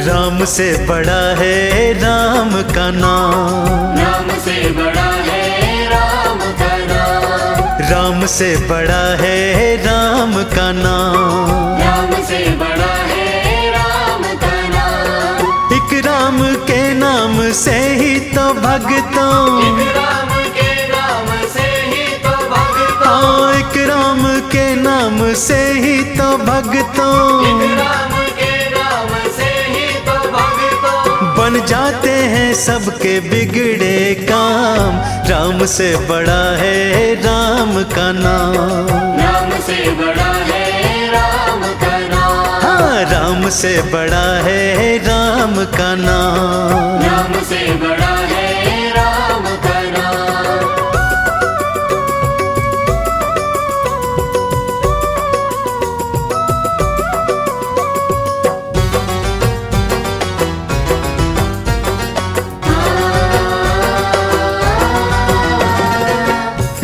राम से बड़ा है राम का नाम, राम से बड़ा है राम का नाम, राम से बड़ा है राम का नाम, राम से बड़ा है राम का नाम। एक राम के नाम से ही तो भक्तों, एक राम के नाम से ही तो भक्तों, हाँ एक राम के नाम से ही तो भक्तों एक राम के नाम से ही तो भक्तों, बन जाते हैं सबके बिगड़े काम। राम से बड़ा है राम का नाम, राम से बड़ा है राम का नाम, हाँ राम से बड़ा है राम का नाम, राम से बड़ा है राम का नाम।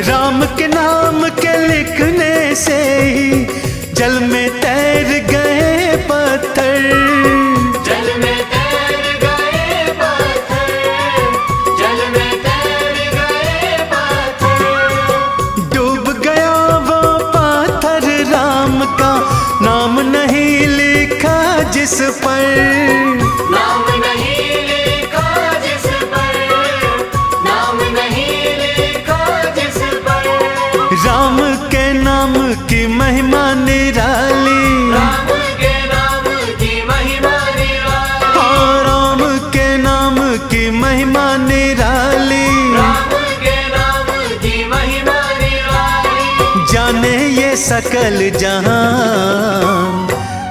राम के नाम के लिखने से ही जल में तैर गए पत्थर, जल में तैर गए पत्थर, जल में तैर गए पत्थर, डूब गया वो पत्थर राम का नाम नहीं लिखा जिस पर, नाम नहीं लिखा जिस पर, नाम नहीं लिखा जिस पर, राम के नाम की महिमा निराली, राम के नाम की महिमा निराली, हाँ राम के नाम की महिमा निराली, राम के नाम की महिमा निराली, जाने ये सकल जहान।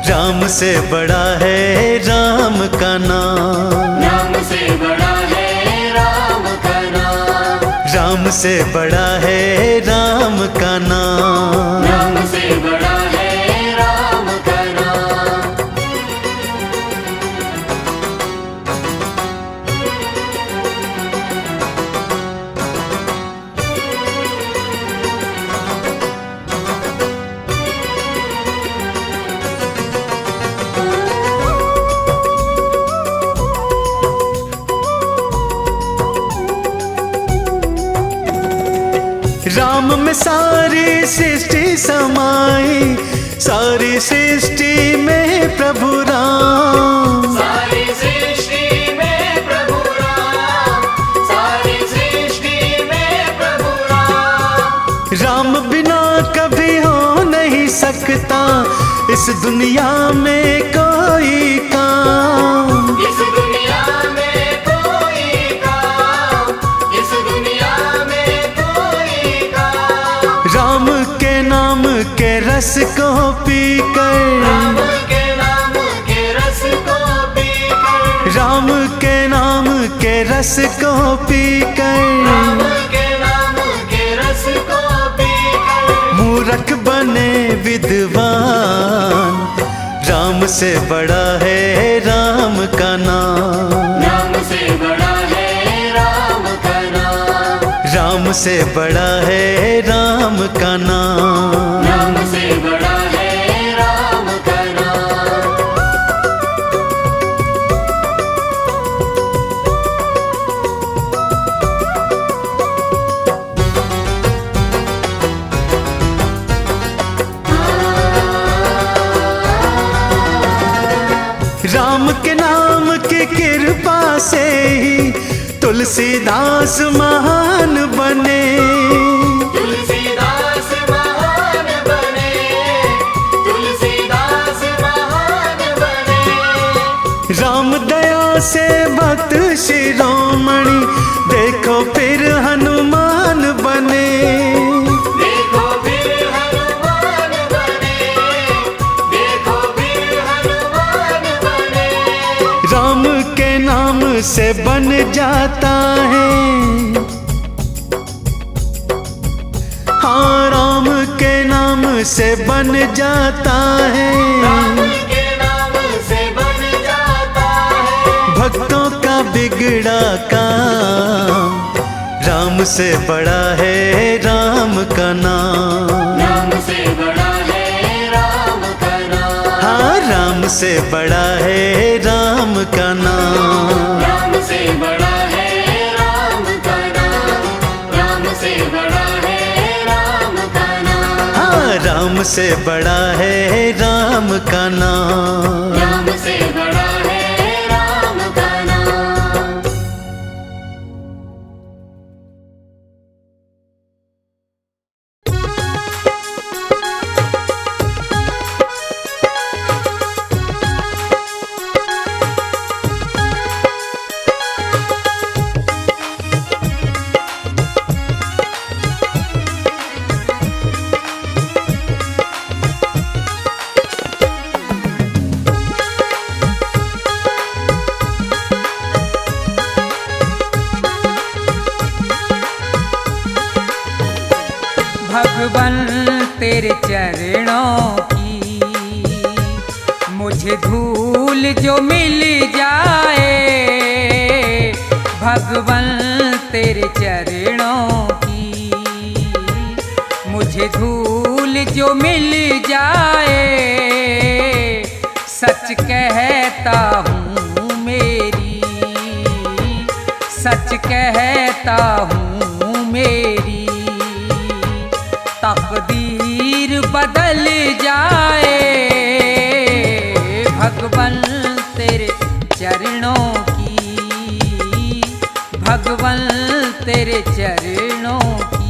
राम से बड़ा है राम का नाम, राम से बड़ा है राम का नाम, राम से बड़ा है राम का नाम, राम से बड़ा है राम का नाम। राम में सारी सृष्टि समाई, सारी सृष्टि में प्रभु राम, सारी सृष्टि में प्रभु राम, सारी सृष्टि में प्रभु राम, राम बिना कभी हो नहीं सकता इस दुनिया में कोई काम, इस दुनिया में कोई काम, इस दुनिया में कोई काम, राम के नाम के रस को पीकर, राम के नाम के रस को पीकर, राम के नाम के रस को पीकर, राम के नाम के रस को पीकर, मूर्ख बने विद्वान। राम से बड़ा है राम का नाम, राम से बड़ा है राम का नाम, राम से बड़ा है राम का नाम, राम से बड़ा है राम का नाम। राम के नाम की कृपा से ही तुलसीदास महान बने, तुलसीदास महान बने, तुलसीदास महान बने, राम दया से भक्त शिरोमणि देखो फिर हनुमान बने, देखो फिर हनुमान बने, देखो फिर हनुमान बने, राम के नाम से बन जाता है, हाँ राम के नाम से बन जाता है, राम के नाम से बन जाता है, भक्तों का बिगड़ा काम। राम से बड़ा है राम का नाम, राम से बड़ा है राम का नाम, हाँ राम से बड़ा है राम का नाम। राम से बड़ा है राम का नाम, राम से बड़ा है राम का नाम। हाँ, राम से बड़ा है राम का नाम। राम से बड़ा है राम का नाम। भगवन तेरे चरणों की मुझे धूल जो मिल जाए, भगवन तेरे चरणों की मुझे धूल जो मिल जाए। सच कहता हूँ मेरी, सच कहता हूँ मेरी तकदीर बदल जाए। भगवन तेरे चरणों की, भगवन तेरे चरणों की।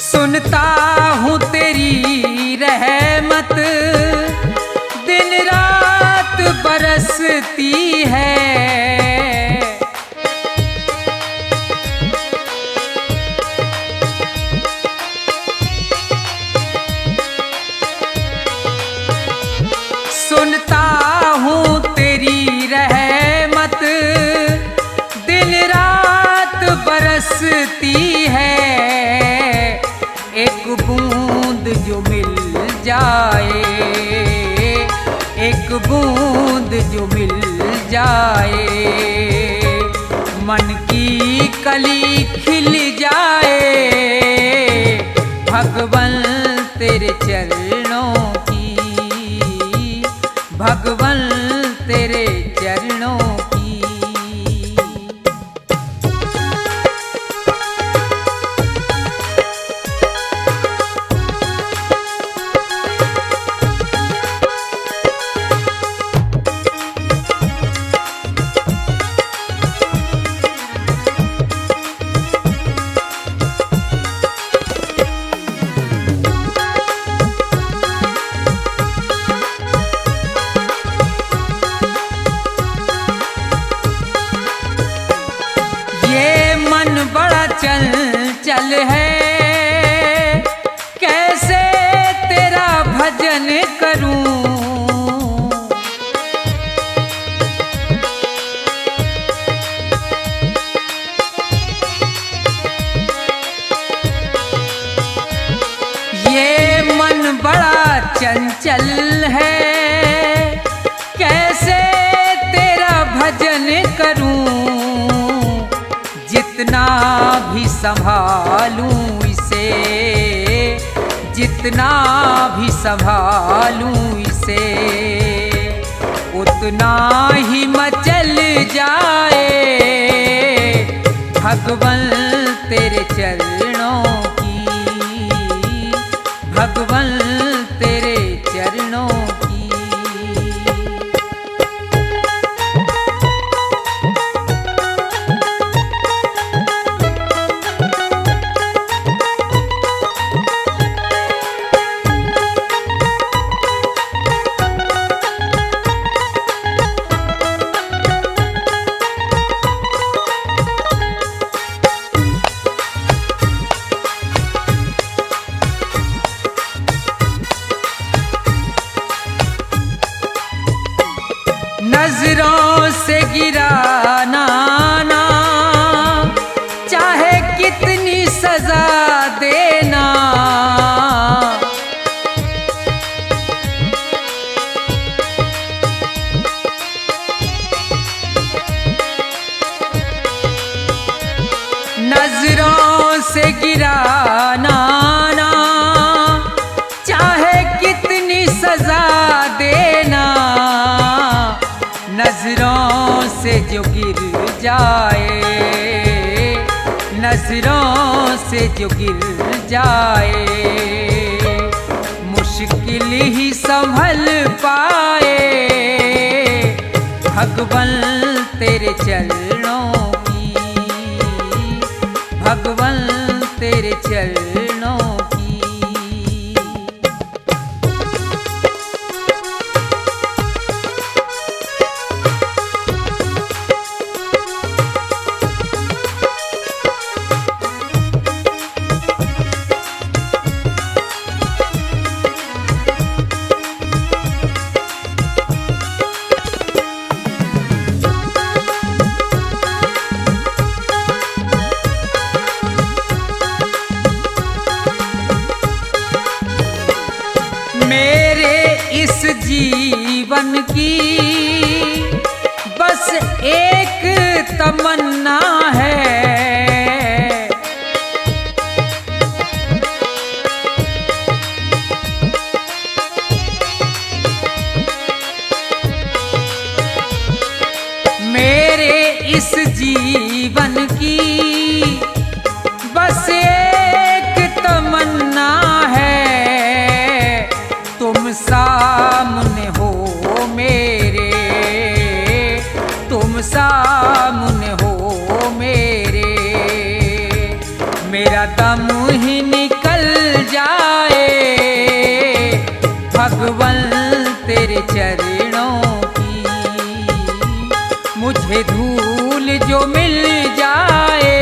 सुनता हूँ तेरी रहमत दिन रात बरसती है। सुनता हूँ तेरी रहमत दिन रात बरसती है। एक बूंद जो मिल जाए, एक बूंद जो मिल जाए, मन की कली खिल जाए। भगवन तेरे चरणों की, भगवन तेरे चरणों की। चंचल है कैसे तेरा भजन करूं। ये मन बड़ा चंचल है कैसे तेरा भजन करूं। जितना भी संभालूं इसे, जितना भी संभालूं इसे, उतना ही मचल जाए। भगवन तेरे चरणों की, भगवन तेरे चरणों की। गिराना ना, चाहे कितनी सजा देना। नजरों से गिराना ना, चाहे कितनी सजा देना। नजरों से जो गिर जाए, नजरों से जो गिर जाए, मुश्किल ही संभल पाए। भगवन तेरे चरणों की, भगवन तेरे चरणों की। मेरे इस जीवन की बस एक तमन्ना है, मेरे इस जीवन की बस एक तमन्ना है। तुम सामने हो मेरे, तुम सामने हो मेरे। मेरा दम ही निकल जाए। भगवन तेरे चरणों की मुझे धूल जो मिल जाए।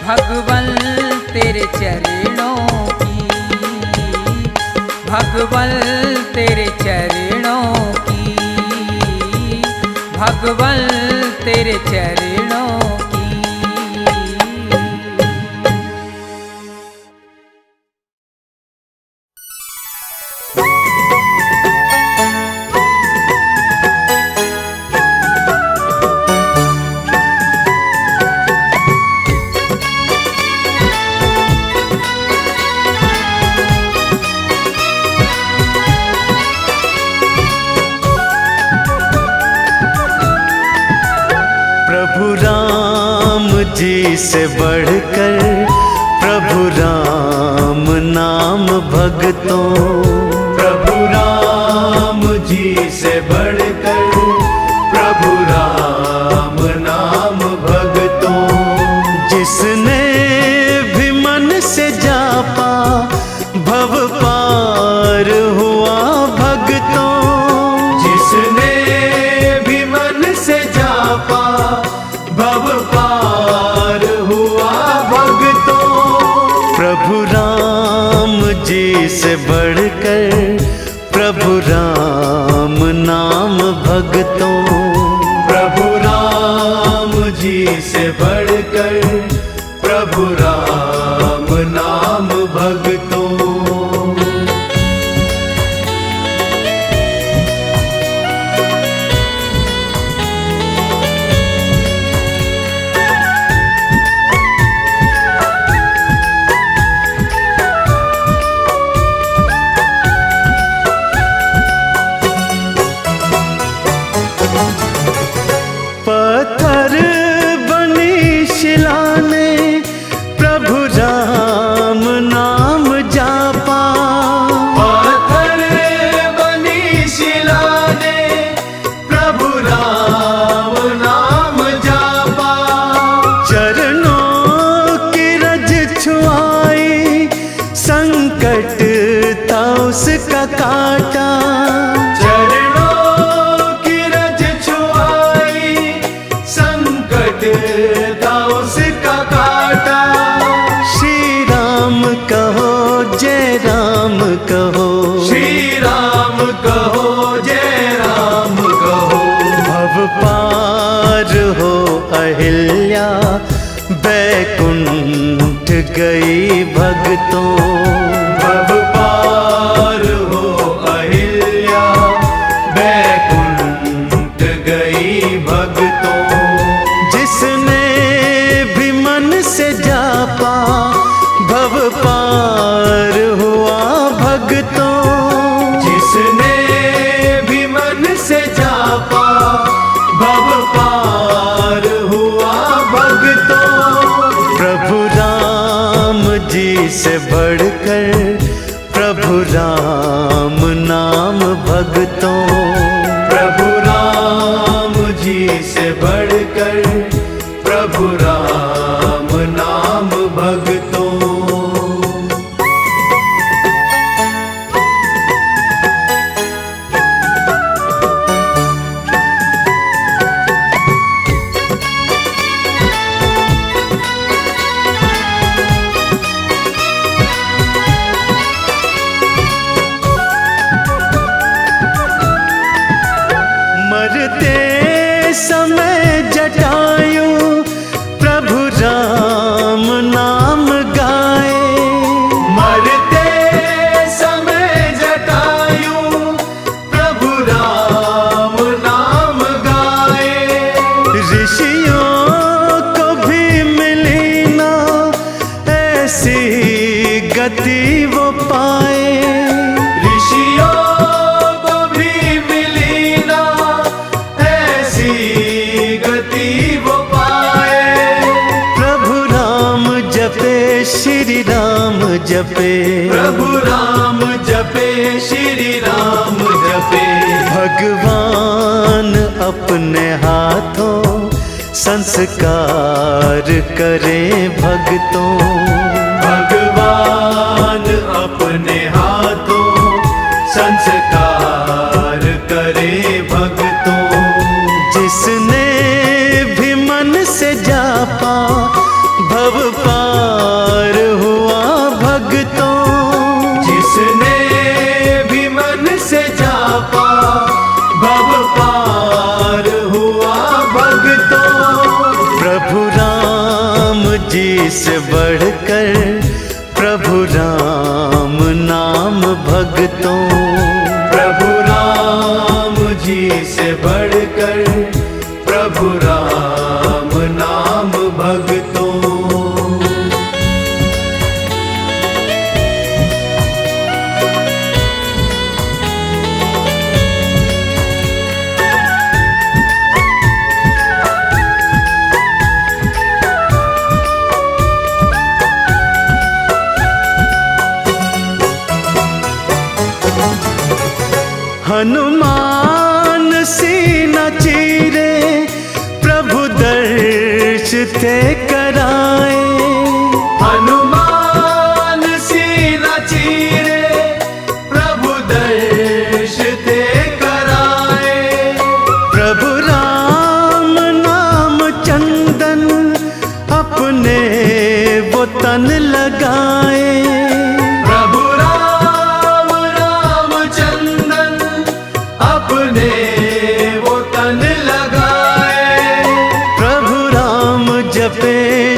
भगवन तेरे चरणों की, भगवन तेरे चरणों की, भगवन तेरे चरणों की। प्रभु राम जी से बढ़कर प्रभु राम नाम भगतों। प्रभु राम जी से बढ़कर प्रभु राम नाम भगतों। जिसने भी मन से जापा भव पार हुआ भगतों। जिसने भी मन से जापा भव पार हुआ भगतों। प्रभु राम जी से बढ़कर प्रभु राम नाम भगतों। प्रभु राम जी से बढ़कर प्रभु राम नाम भगतों। पत्थर बनी शिला ने प्रभु राम नाम जापा। पत्थर बनी शिला ने प्रभु राम नाम जापा। चरणों की रज छुआई संकट था उसका काटा। था उसका काटा। श्री राम कहो जय राम कहो। श्री राम कहो जय राम अहिल्या बैकुंठ गई भक्तों। भव पार हो अहिल्या बैकुंठ गई भक्तों। जिसने भी मन से जापा भव पार हुआ भक्तों। जिसने भी मन से जापा भव पार हुआ भक्तों। प्रभु राम जी से बढ़कर प्रभु राम नाम भक्तों। प्रभु राम जी से बढ़कर प्रभु राम नाम भक्तों। मरते समय जटायु प्रभु राम नाम गाए। मरते समय जटायु प्रभु राम नाम गाए। ऋषियों को भी मिली ना ऐसी गति वो पाए। ऋषियों श्री राम जपे प्रभु राम जपे श्री राम जपे। भगवान अपने हाथों संस्कार करे भक्तों। भगवान अपने हाथों संस्कार करे भक्तों। जिसने भी मन से जापा भव पार हुआ भक्तों। जिसने भी मन से जापा भव पार हुआ भक्तों। प्रभु राम जी से बढ़कर प्रभु राम नाम भक्तों। प्रभु राम जी से बढ़कर प्रभु राम नाम भक्तों। हनुमान सीना चीरे प्रभु दर्श थे कराए। हनुमान सीना चीरे प्रभु दर्श थे कराए। प्रभु राम नाम चंदन अपने वो तन लगाए।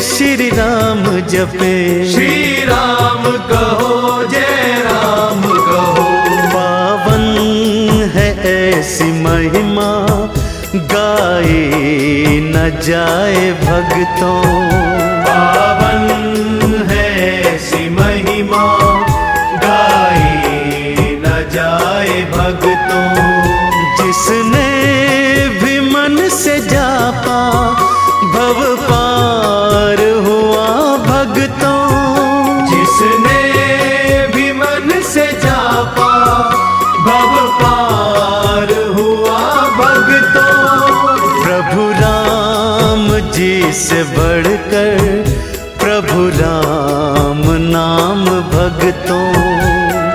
श्री राम जपे श्री राम कहो जय राम कहो। पावन है ऐसी महिमा गाई न जाए भक्तों। पावन है ऐसी महिमा गाई न जाए भक्तों। जिसने भी मन से जापा भव पार हुआ भक्तों। जिसने भी मन से जापा भव पार हुआ भक्तों। प्रभु राम जी से बढ़कर प्रभु राम नाम भक्तों।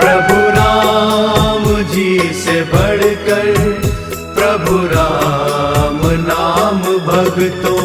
प्रभु राम जी से बढ़कर प्रभु राम नाम भक्तों।